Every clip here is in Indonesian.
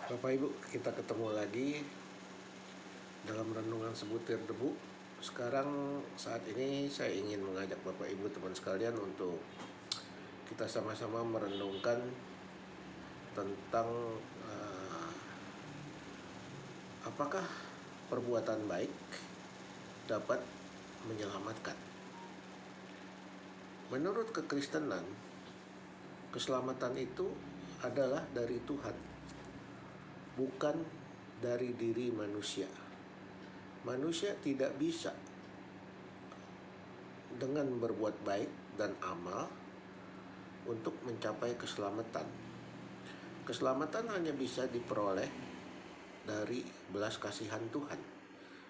Bapak Ibu, kita ketemu lagi dalam renungan sebutir debu. Sekarang saat ini saya ingin mengajak Bapak Ibu teman sekalian untuk kita sama-sama merenungkan tentang apakah perbuatan baik dapat menyelamatkan. Menurut kekristenan, keselamatan itu adalah dari Tuhan, bukan dari diri manusia. Manusia tidak bisa dengan berbuat baik dan amal untuk mencapai keselamatan. Keselamatan hanya bisa diperoleh dari belas kasihan Tuhan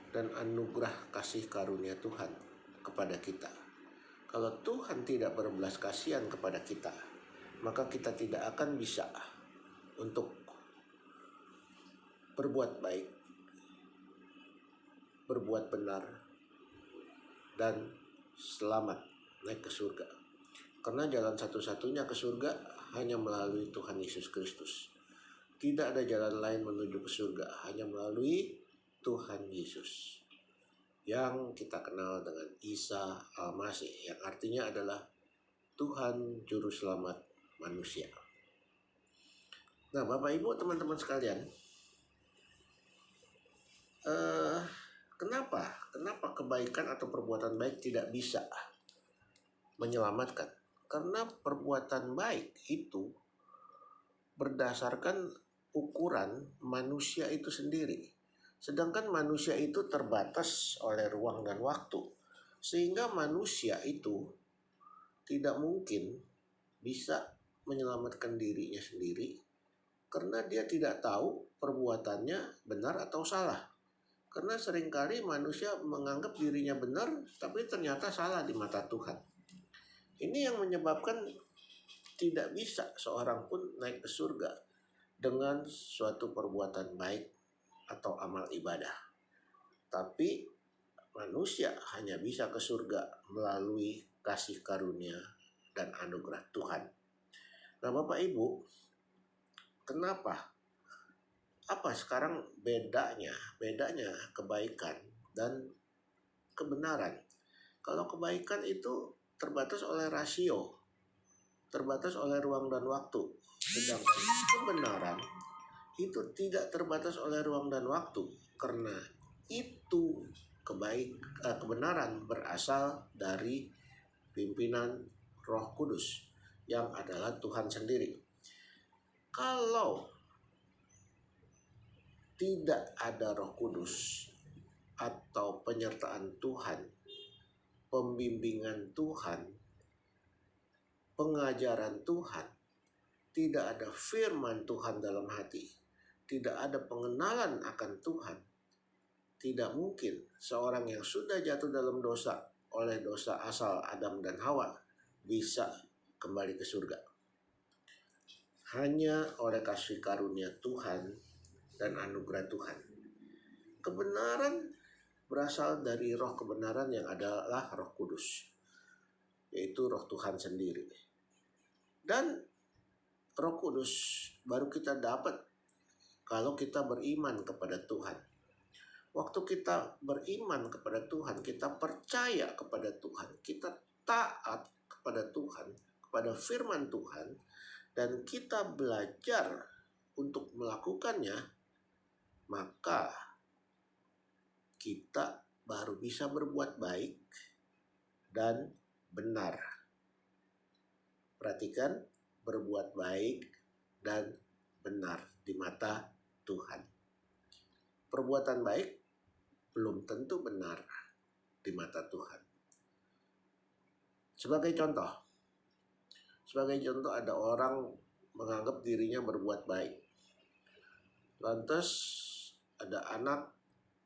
dan anugerah kasih karunia Tuhan kepada kita. Kalau Tuhan tidak berbelas kasihan kepada kita, maka kita tidak akan bisa untuk berbuat baik, berbuat benar, dan selamat naik ke surga. Karena jalan satu-satunya ke surga hanya melalui Tuhan Yesus Kristus. Tidak ada jalan lain menuju ke surga, hanya melalui Tuhan Yesus, yang kita kenal dengan Isa Al-Masih, yang artinya adalah Tuhan Juru Selamat manusia. Nah, Bapak Ibu, teman-teman sekalian, kenapa kebaikan atau perbuatan baik tidak bisa menyelamatkan? Karena perbuatan baik itu berdasarkan ukuran manusia itu sendiri. Sedangkan manusia itu terbatas oleh ruang dan waktu. Sehingga manusia itu tidak mungkin bisa menyelamatkan dirinya sendiri karena dia tidak tahu perbuatannya benar atau salah. Karena seringkali manusia menganggap dirinya benar, tapi ternyata salah di mata Tuhan. Ini yang menyebabkan tidak bisa seorang pun naik ke surga dengan suatu perbuatan baik atau amal ibadah. Tapi manusia hanya bisa ke surga melalui kasih karunia dan anugerah Tuhan. Nah, Bapak Ibu, kenapa? Apa sekarang bedanya kebaikan dan kebenaran? Kalau kebaikan itu terbatas oleh rasio, terbatas oleh ruang dan waktu. Sedangkan kebenaran itu tidak terbatas oleh ruang dan waktu, karena itu kebenaran berasal dari pimpinan Roh Kudus yang adalah Tuhan sendiri. Kalau tidak ada Roh Kudus atau penyertaan Tuhan, pembimbingan Tuhan, pengajaran Tuhan, tidak ada firman Tuhan dalam hati, tidak ada pengenalan akan Tuhan, tidak mungkin seorang yang sudah jatuh dalam dosa oleh dosa asal Adam dan Hawa bisa kembali ke surga. Hanya oleh kasih karunia Tuhan dan anugerah Tuhan. Kebenaran berasal dari roh kebenaran yang adalah Roh Kudus, yaitu roh Tuhan sendiri. Dan Roh Kudus baru kita dapat kalau kita beriman kepada Tuhan. Waktu kita beriman kepada Tuhan, kita percaya kepada Tuhan, kita taat kepada Tuhan, kepada firman Tuhan, dan kita belajar untuk melakukannya, maka kita baru bisa berbuat baik dan benar. Perhatikan, berbuat baik dan benar di mata Tuhan. Perbuatan baik belum tentu benar di mata Tuhan. Sebagai contoh ada orang menganggap dirinya berbuat baik. Lantas ada anak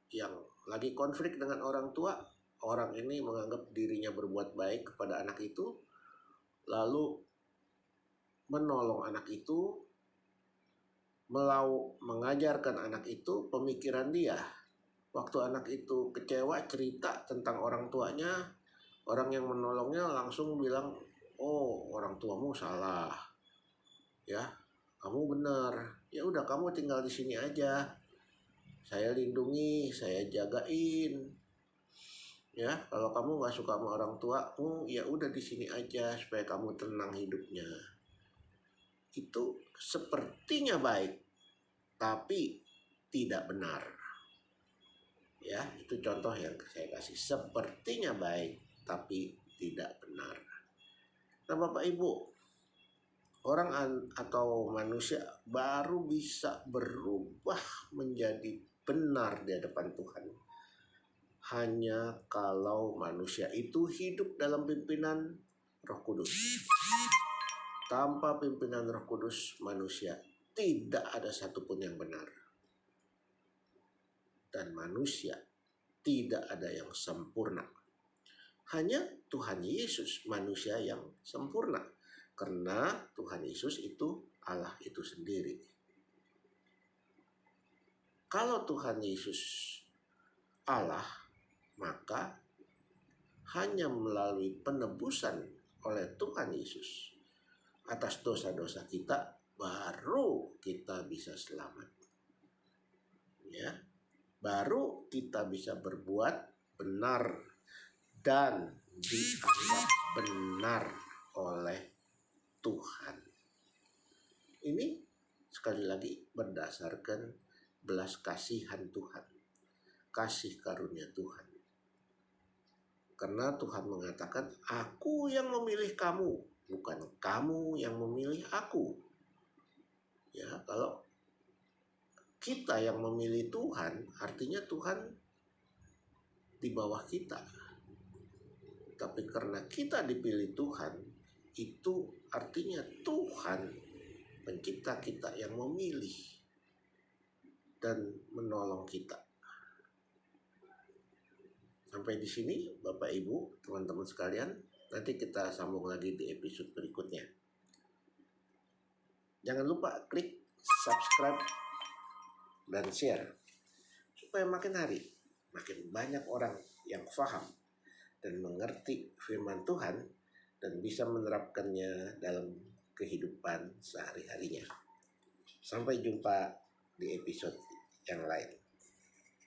yang lagi konflik dengan orang tua. Orang ini menganggap dirinya berbuat baik kepada anak itu, lalu menolong anak itu, mengajarkan anak itu pemikiran dia. Waktu anak itu kecewa cerita tentang orang tuanya, orang yang menolongnya langsung bilang, "Oh, orang tuamu salah. Ya, kamu benar, ya udah kamu tinggal di sini aja, saya lindungi, saya jagain. Ya, kalau kamu nggak suka sama orang tuamu, ya udah di sini aja supaya kamu tenang hidupnya. Itu sepertinya baik, tapi tidak benar. Ya, itu contoh yang saya kasih. Sepertinya baik, tapi tidak benar. Nah, Bapak Ibu, orang atau manusia baru bisa berubah menjadi benar di hadapan Tuhan hanya kalau manusia itu hidup dalam pimpinan Roh Kudus. Tanpa pimpinan Roh Kudus, manusia tidak ada satupun yang benar. Dan manusia tidak ada yang sempurna. Hanya Tuhan Yesus manusia yang sempurna. Karena Tuhan Yesus itu Allah itu sendiri. Kalau Tuhan Yesus Allah, maka hanya melalui penebusan oleh Tuhan Yesus atas dosa-dosa kita, baru kita bisa selamat. Ya, baru kita bisa berbuat benar dan dianggap benar oleh Tuhan. Ini sekali lagi berdasarkan belas kasihan Tuhan, kasih karunia Tuhan. Karena Tuhan mengatakan, aku yang memilih kamu, bukan kamu yang memilih aku. Ya, kalau kita yang memilih Tuhan, artinya Tuhan di bawah kita. Tapi karena kita dipilih Tuhan, itu artinya Tuhan pencipta kita yang memilih dan menolong kita. Sampai di sini Bapak Ibu, teman-teman sekalian, nanti kita sambung lagi di episode berikutnya. Jangan lupa klik subscribe dan share supaya makin hari makin banyak orang yang paham dan mengerti firman Tuhan dan bisa menerapkannya dalam kehidupan sehari-harinya. Sampai jumpa di episode yang lain.